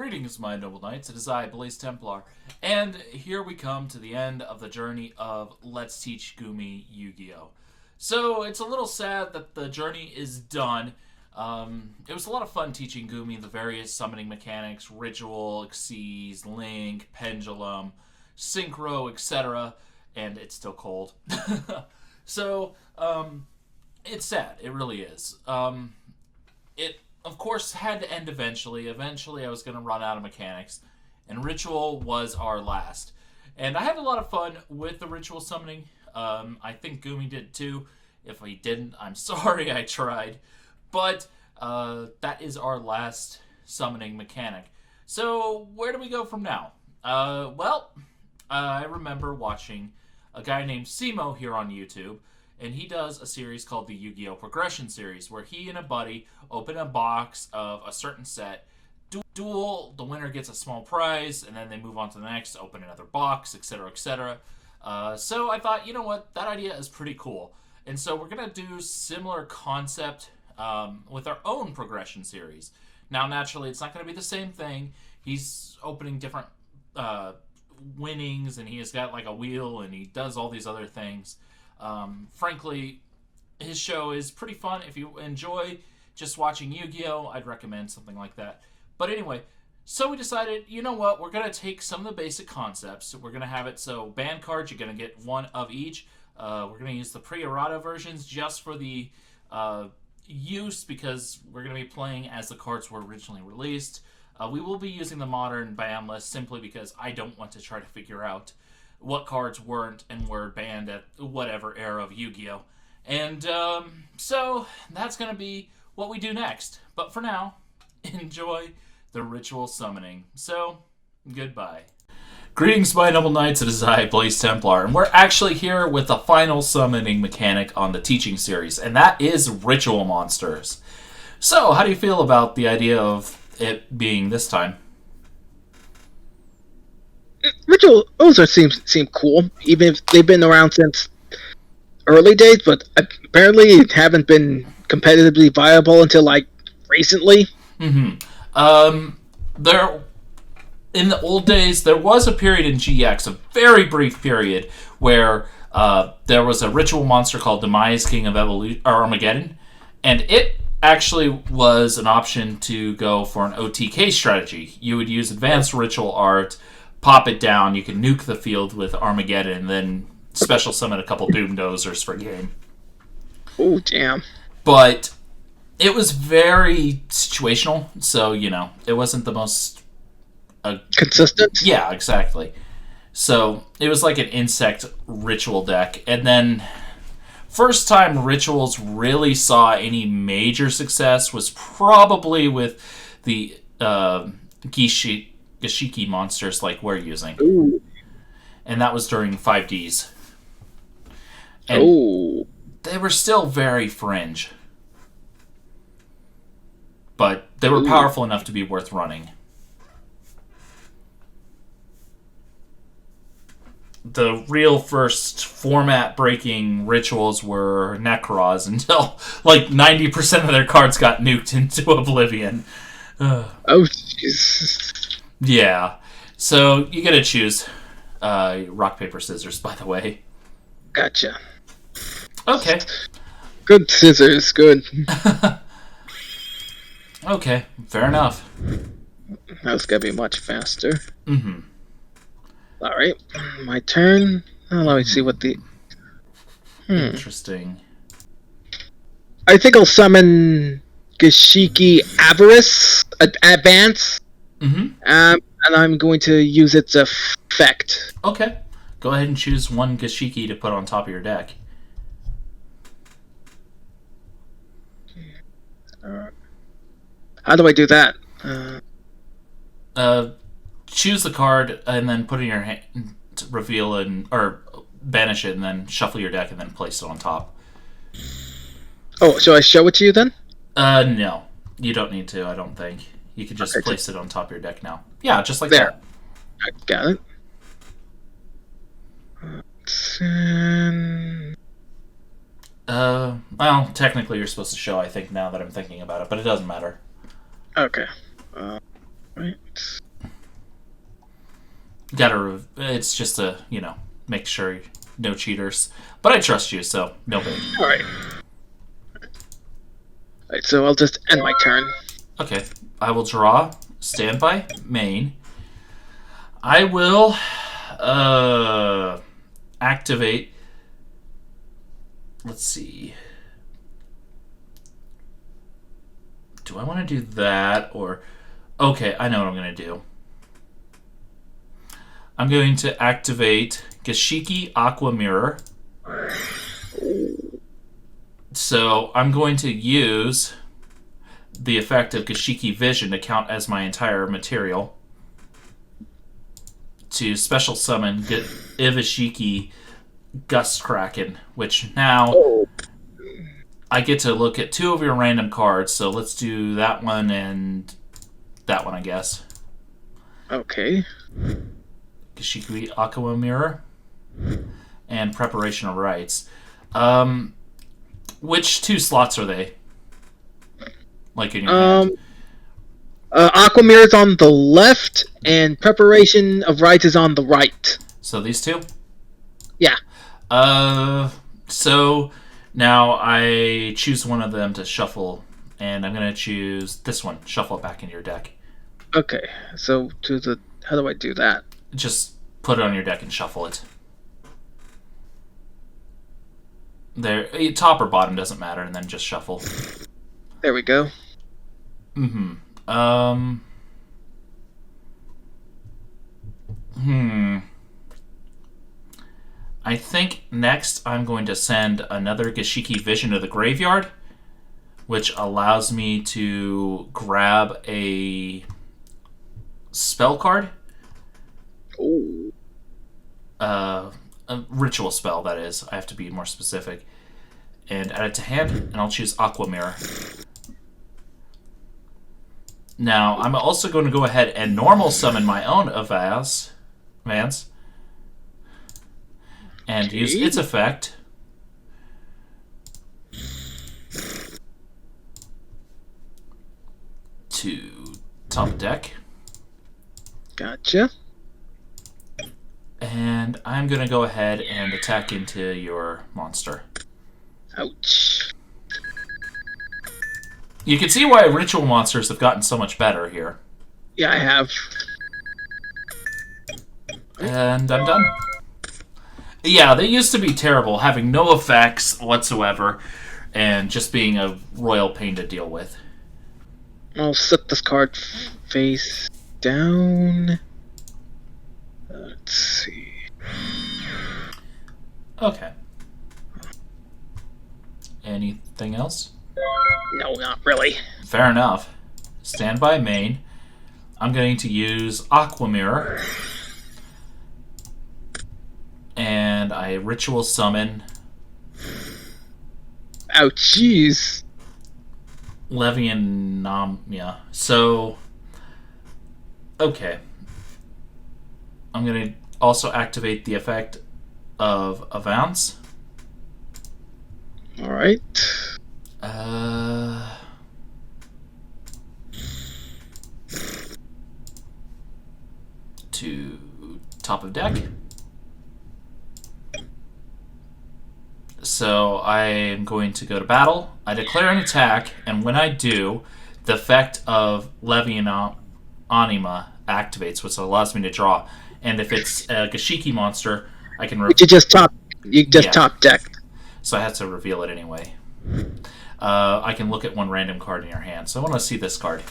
Greetings, my noble knights. It is I, Blaze Templar, and here we come to the end of the journey of Let's Teach Goomy Yu-Gi-Oh! So, it's a little sad that the journey is done. It was a lot of fun teaching Goomy the various summoning mechanics, Ritual, Xyz, Link, Pendulum, Synchro, etc., and it's still cold. So, it's sad. It really is. It of course, had to end eventually. Eventually, I was going to run out of mechanics, and Ritual was our last. And I had a lot of fun with the Ritual summoning. I think Goomy did too. If he didn't, I'm sorry, I tried. But that is our last summoning mechanic. So, where do we go from now? I remember watching a guy named Simo here on YouTube, and he does a series called the Yu-Gi-Oh! Progression series, where he and a buddy open a box of a certain set, duel, the winner gets a small prize, and then they move on to the next, open another box, etc., etc. So I thought, you know what, that idea is pretty cool. And so we're going to do similar concept with our own progression series. Now, naturally, it's not going to be the same thing. He's opening different winnings, and he has got like a wheel, and he does all these other things. Frankly, his show is pretty fun. If you enjoy just watching Yu-Gi-Oh!, I'd recommend something like that. But anyway, so we decided, you know what, we're going to take some of the basic concepts. We're going to have it so band cards, you're going to get one of each. We're going to use the pre-errata versions just for the use, because we're going to be playing as the cards were originally released. We will be using the modern ban list simply because I don't want to try to figure out what cards weren't and were banned at whatever era of Yu-Gi-Oh! And so that's going to be what we do next. But for now, enjoy the Ritual summoning. So, goodbye. Greetings, my noble knights. It is I, Blaze Templar, and we're actually here with the final summoning mechanic on the teaching series, and that is Ritual monsters. So, how do you feel about the idea of it being this time? Ritual seem cool, even if they've been around since early days, but apparently haven't been competitively viable until like recently. There, in the old days, there was a period in GX, a very brief period, where there was a Ritual monster called Demise King of Armageddon, and it actually was an option to go for an OTK strategy. You would use advanced Ritual art, pop it down, you can nuke the field with Armageddon, and then special summon a couple Doom Dozers for game. Oh, damn. But it was very situational, so, you know, it wasn't the most... consistent? Yeah, exactly. So, it was like an insect Ritual deck. And then, first time Rituals really saw any major success was probably with the Gashiki monsters like we're using. Ooh. And that was during 5Ds. And they were still very fringe. But they were powerful enough to be worth running. The real first format-breaking Rituals were Necros until like 90% of their cards got nuked into oblivion. Oh, jeez. Yeah. So you gotta choose rock, paper, scissors, by the way. Gotcha. Okay. Good scissors, good. Okay, fair enough. That was gonna be much faster. Mm-hmm. Alright, my turn. Let me see what the... Interesting. I think I'll summon Gashiki Avarice Advance. Mm-hmm. And I'm going to use its effect. Okay. Go ahead and choose one Gashiki to put on top of your deck. How do I do that? Choose the card and then put it in your hand, reveal it, or banish it, and then shuffle your deck and then place it on top. Oh, so I show it to you then? No. You don't need to, I don't think. You can just place it on top of your deck now. Yeah, just like there. That. I got it. Well, technically you're supposed to show, I think, now that I'm thinking about it, but it doesn't matter. Okay. Right. It's just a, make sure no cheaters. But I trust you, so no big. Alright. Alright, so I'll just end my turn. Okay. I will draw. Standby. Main. I will activate. Let's see. Do I want to do that or... Okay, I know what I'm going to do. I'm going to activate Gashiki Aqua Mirror. So I'm going to use the effect of Gashiki Vision to count as my entire material to special summon Ivashiki Gust Kraken, which now I get to look at 2 of your random cards. So let's do that one and that one, I guess. Okay. Gashiki Aqua Mirror and Preparation of Rites. Which 2 slots are they? Like in your hand? Aqua Mirror's on the left, and Preparation of Rites is on the right. So these 2? Yeah. So now I choose one of them to shuffle, and I'm going to choose this one. Shuffle it back into your deck. Okay, so how do I do that? Just put it on your deck and shuffle it. There, top or bottom doesn't matter, and then just shuffle. There we go. I think next I'm going to send another Gashiki Vision to the graveyard, which allows me to grab a spell card. Ooh. A ritual spell, that is. I have to be more specific. And add it to hand, and I'll choose Aqua Mirror. Now, I'm also going to go ahead and normal summon my own Vance, and use its effect to top deck. Gotcha. And I'm going to go ahead and attack into your monster. Ouch. You can see why ritual monsters have gotten so much better here. Yeah, I have. And I'm done. Yeah, they used to be terrible, having no effects whatsoever, and just being a royal pain to deal with. I'll set this card face down. Let's see. Okay. Anything else? No, not really. Fair enough. Standby main. I'm going to use Aqua Mirror. And I ritual summon. Oh, jeez. Levianomia. So, okay. I'm going to also activate the effect of Avance. Alright. To top of deck. So I am going to go to battle. I declare an attack, and when I do, the effect of Levianomia activates, which allows me to draw. And if it's a Gashiki monster, I can... You just top deck. So I have to reveal it anyway. I can look at one random card in your hand. So I want to see this card.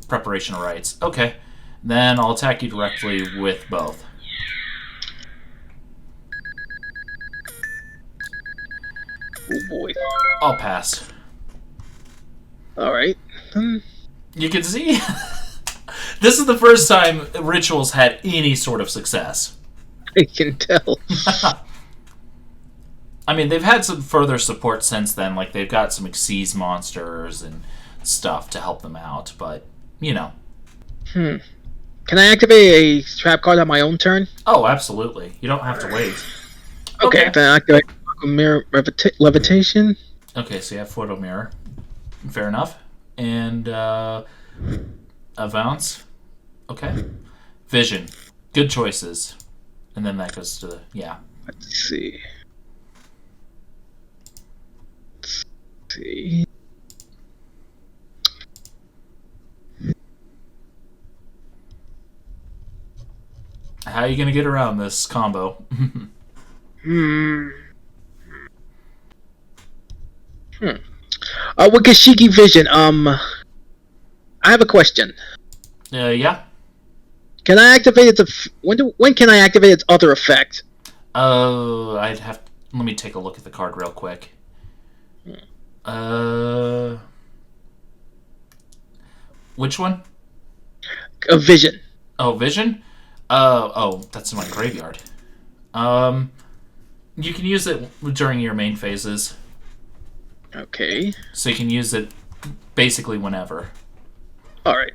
Preparation of Rites. Okay. Then I'll attack you directly with both. Oh boy. I'll pass. Alright. You can see... This is the first time Rituals had any sort of success. I can tell. I mean, they've had some further support since then. Like, they've got some Xyz monsters and stuff to help them out. But, you know. Can I activate a trap card on my own turn? Oh, absolutely. You don't have to wait. Okay. Then I activate Mirror Levitation. Okay, so you have Photo Mirror. Fair enough. And, Avance. Okay. Vision. Good choices. And then that goes to the... Yeah. Let's see. Let's see. How are you going to get around this combo? Wakashiki Vision. I have a question. Yeah. Can I activate its when can I activate its other effect? I'd have... Let me take a look at the card real quick. Which one? Vision. Oh, Vision? That's in my graveyard. You can use it during your main phases. Okay. So you can use it basically whenever. Alright.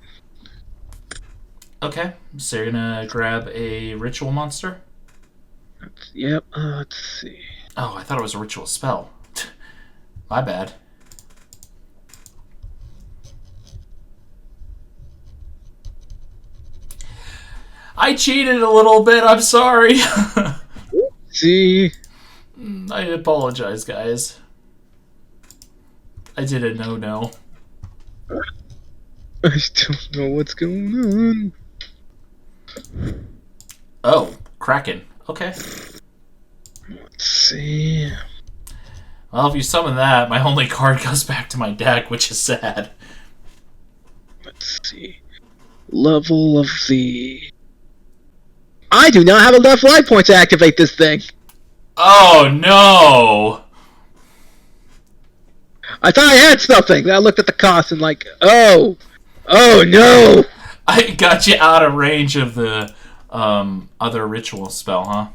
Okay, so you're gonna grab a ritual monster? Yep, let's see. Oh, I thought it was a ritual spell. My bad. I cheated a little bit, I'm sorry. See? I apologize, guys. I did a no-no. I still don't know what's going on. Oh, Kraken. Okay. Let's see. Well, if you summon that, my only card goes back to my deck, which is sad. Let's see. Level of the... I do not have enough life points to activate this thing. Oh, no! I thought I had something. Then I looked at the cost and like, oh no! I got you out of range of the other ritual spell, huh?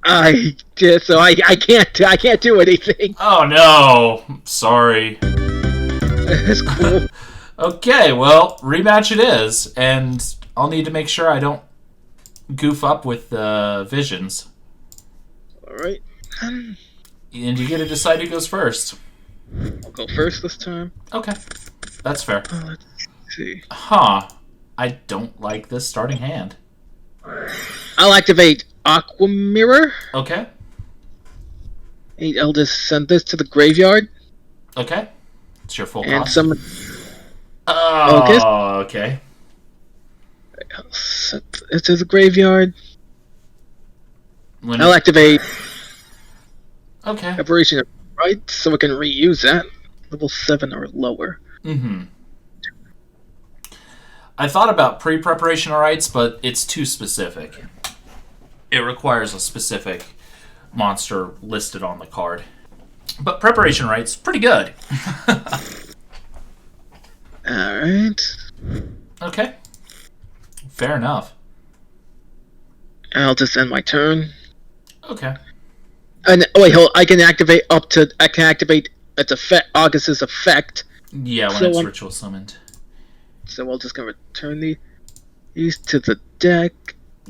I can't do anything. Oh no! Sorry. That's cool. Okay, well, rematch it is, and I'll need to make sure I don't goof up with visions. Alright. And you get to decide who goes first. I'll go first this time. Okay. That's fair. Let's see. Huh. I don't like this starting hand. I'll activate Aqua Mirror. Okay. And I'll just send this to the graveyard. Okay. It's your full and cost. summon. Oh, okay. I'll send it to the graveyard. When I'll activate Okay. Aberration of Right, so I can reuse that. Level 7 or lower. Mm-hmm. I thought about pre-preparation of rights, but it's too specific. It requires a specific monster listed on the card. But preparation rights, pretty good. Alright. Okay. Fair enough. I'll just end my turn. Okay. And wait, I can activate its effect, August's effect. Yeah, when it's ritual summoned. So we're just gonna return these to the deck.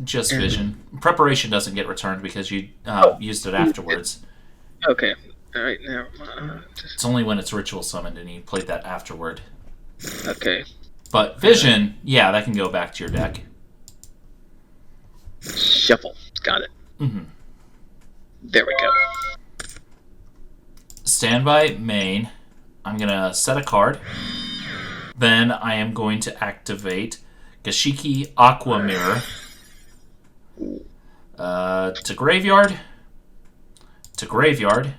Just vision. Preparation doesn't get returned because you used it afterwards. Okay. Alright, now. It's only when it's ritual summoned and you played that afterward. Okay. But vision, yeah, that can go back to your deck. Shuffle. Got it. Mm-hmm. There we go. Standby main. I'm gonna set a card. Then I am going to activate Gashiki Aqua Mirror. To graveyard. To graveyard.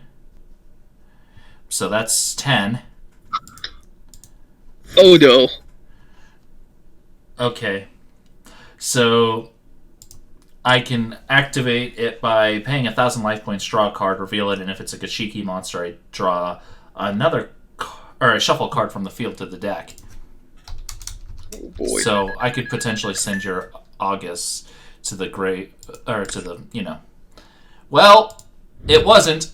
So that's 10. Oh no. Okay. So I can activate it by paying 1,000 life points, draw a card, reveal it, and if it's a Gashiki monster, I draw a shuffle card from the field to the deck. Oh boy. So I could potentially send your August to the Well, it wasn't.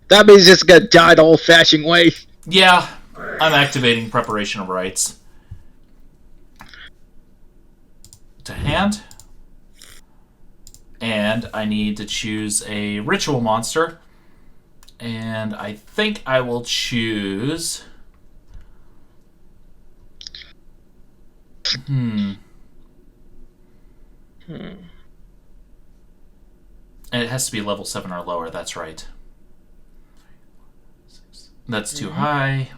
That means it's gonna die the old-fashioned way. Yeah, I'm activating Preparation of Rites. To hand. And I need to choose a ritual monster. And I think I will choose... And it has to be level 7 or lower, that's right. That's too high.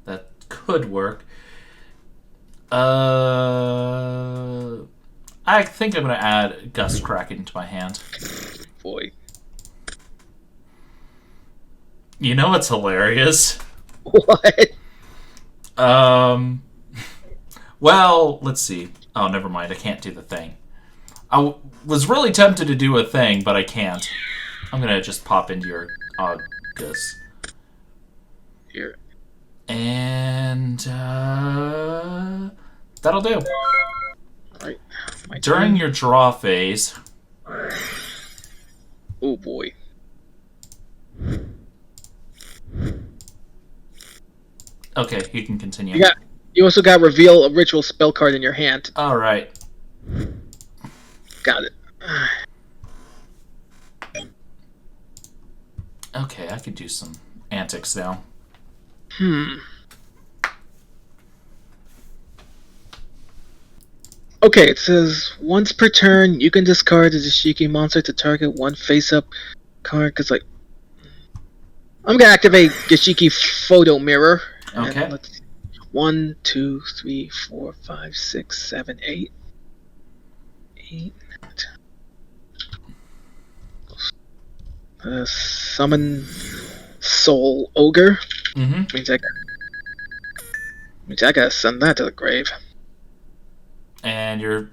That could work. I think I'm going to add Gust Kraken to my hand. Boy. You know what's hilarious? What? Well, let's see. Oh, never mind. I can't do the thing. I was really tempted to do a thing, but I can't. I'm going to just pop into your August. Here. And that'll do. Alright. During your draw phase. Oh boy. Okay, you can continue. You also got reveal a ritual spell card in your hand. Alright. Got it. Okay, I could do some antics now. Okay, it says once per turn you can discard a Dashiki monster to target one face-up card. Cause like, I'm gonna activate Dashiki Photo Mirror. Okay. Let's see. 1, 2, 3, 4, 5, 6, 7, 8. 8. Summon Soul Ogre. Means I gotta send that to the grave. And you're,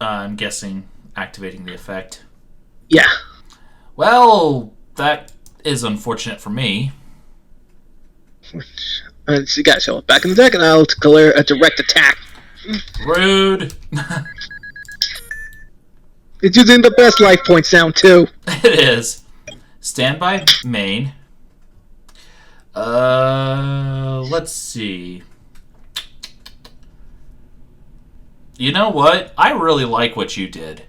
I'm guessing, activating the effect. Yeah. Well, that is unfortunate for me. So you gotta show it back in the deck, and I'll declare a direct attack. Rude. It's using the best life point sound too. It is. Standby main. Let's see. You know what? I really like what you did.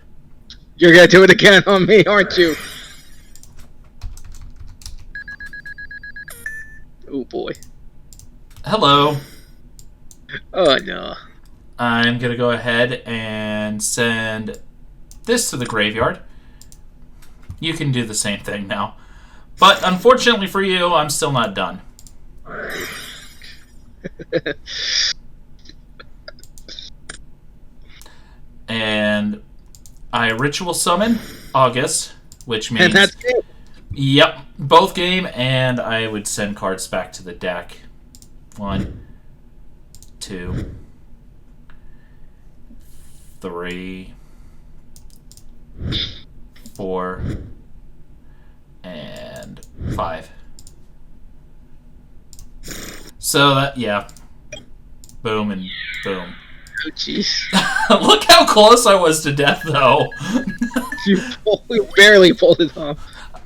You're gonna do it again on me, aren't you? Oh boy. Hello. Oh no. I'm gonna go ahead and send this to the graveyard. You can do the same thing now. But unfortunately for you, I'm still not done. And I ritual summon August, which means... And that's it. Yep, both game, and I would send cards back to the deck. 1, 2, 3, 4, and 5. So that, yeah. Boom and boom. Oh jeez. Look how close I was to death, though. You barely pulled it off.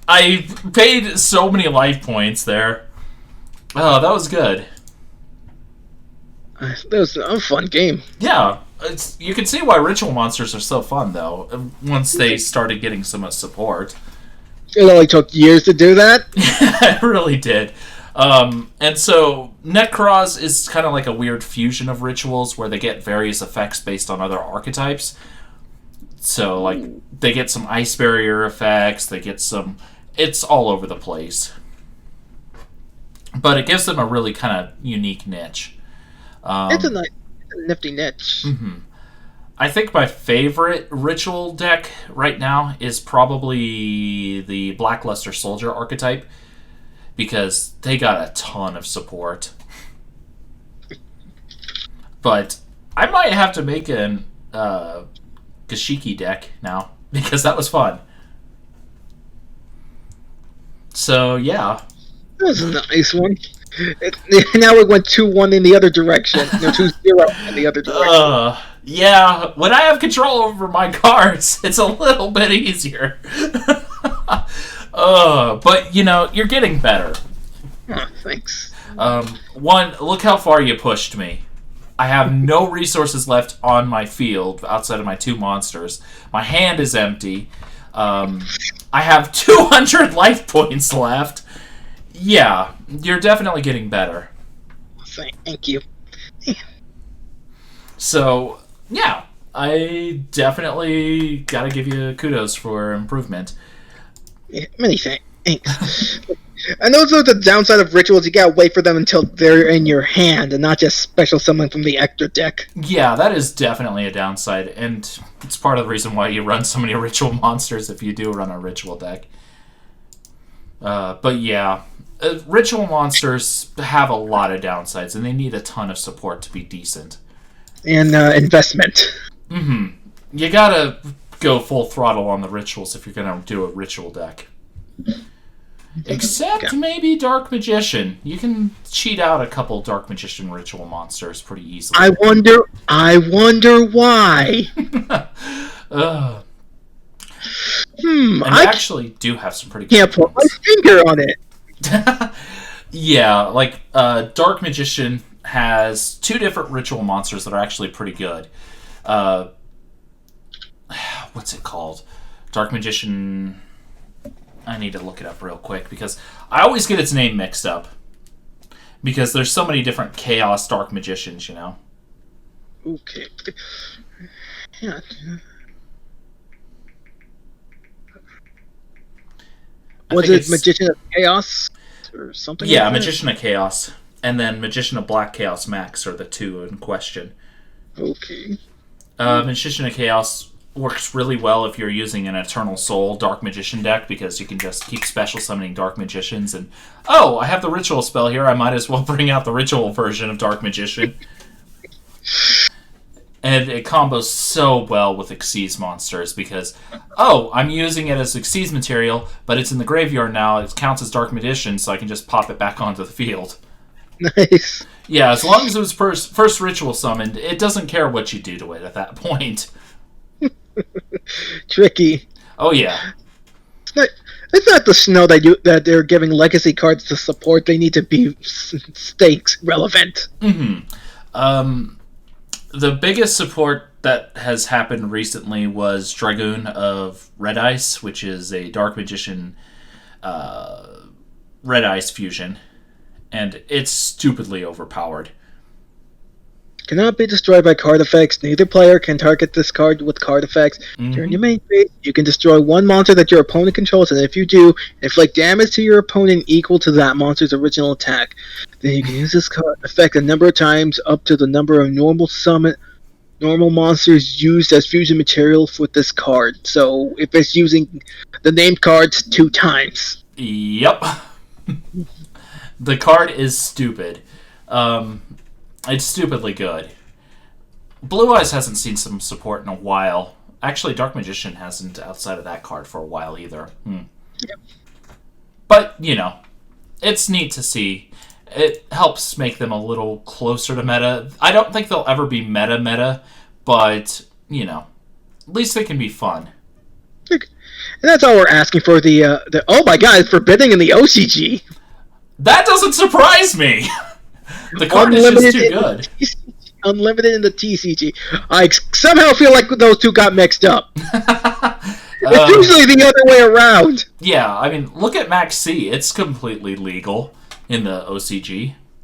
I paid so many life points there. Oh, that was good. That was a fun game. Yeah, you can see why ritual monsters are so fun, though, once they started getting so much support. It only took years to do that. It really did. And so Necros is kind of like a weird fusion of rituals where they get various effects based on other archetypes. So, like, they get some ice barrier effects, they get some... It's all over the place. But it gives them a really kind of unique niche. It's a nifty niche. Mm-hmm. I think my favorite ritual deck right now is probably the Blackluster Soldier archetype, because they got a ton of support. But I might have to make an Gashiki deck now, because that was fun. So, yeah. That was a nice one. Now we went 2-1 in the other direction. No, 2-0 in the other direction. Yeah, when I have control over my cards, it's a little bit easier. But, you know, you're getting better. Oh, thanks. Look how far you pushed me. I have no resources left on my field outside of my 2 monsters. My hand is empty. I have 200 life points left. Yeah, you're definitely getting better. Thank you. So, yeah. I definitely gotta give you kudos for improvement. Yeah, many thanks. And those are the downside of rituals. You gotta wait for them until they're in your hand, and not just special summon from the extra deck. Yeah, that is definitely a downside, and it's part of the reason why you run so many ritual monsters if you do run a ritual deck. But yeah, ritual monsters have a lot of downsides, and they need a ton of support to be decent. And investment. Mm-hmm. You gotta go full throttle on the rituals if you're gonna do a ritual deck. Except maybe Dark Magician. You can cheat out a couple Dark Magician ritual monsters pretty easily. I wonder why. And I actually do have some pretty good can't put my finger on it. Yeah, like Dark Magician has 2 different ritual monsters that are actually pretty good. What's it called? Dark Magician... I need to look it up real quick because I always get its name mixed up. Because there's so many different Chaos Dark Magicians, you know? Okay. Yeah. Was it Magician of Chaos or something? Yeah, like Magician of Chaos. And then Magician of Black Chaos Max are the 2 in question. Okay. Magician of Chaos works really well if you're using an Eternal Soul Dark Magician deck because you can just keep special summoning Dark Magicians and, oh, I have the Ritual spell here, I might as well bring out the Ritual version of Dark Magician. And it combos so well with Xyz monsters because, oh, I'm using it as Xyz material, but it's in the graveyard now, it counts as Dark Magician, so I can just pop it back onto the field. Nice. Yeah, as long as it was first Ritual summoned, it doesn't care what you do to it at that point. Tricky. Oh yeah. It's not the snow that they're giving legacy cards to support. They need to be stakes relevant. Mm-hmm. The biggest support that has happened recently was Dragoon of Red Ice, which is a Dark Magician Red Ice fusion, and it's stupidly overpowered. Cannot be destroyed by card effects. Neither player can target this card with card effects. Mm-hmm. During your main phase, you can destroy one monster that your opponent controls, and if you do, inflict damage to your opponent equal to that monster's original attack. Then you can use this card effect a number of times up to the number of normal monsters used as fusion material with this card. So if it's using the named cards 2 times. Yep. The card is stupid. It's stupidly good. Blue Eyes hasn't seen some support in a while. Actually, Dark Magician hasn't outside of that card for a while either. Yep. But, you know, it's neat to see. It helps make them a little closer to meta. I don't think they'll ever be meta, but, you know, at least they can be fun. And that's all we're asking for the oh my god, it's forbidding in the OCG. That doesn't surprise me! The card is just too good. Unlimited in the TCG. I somehow feel like those two got mixed up. It's usually the other way around. Yeah, I mean, look at Max C. It's completely legal in the OCG.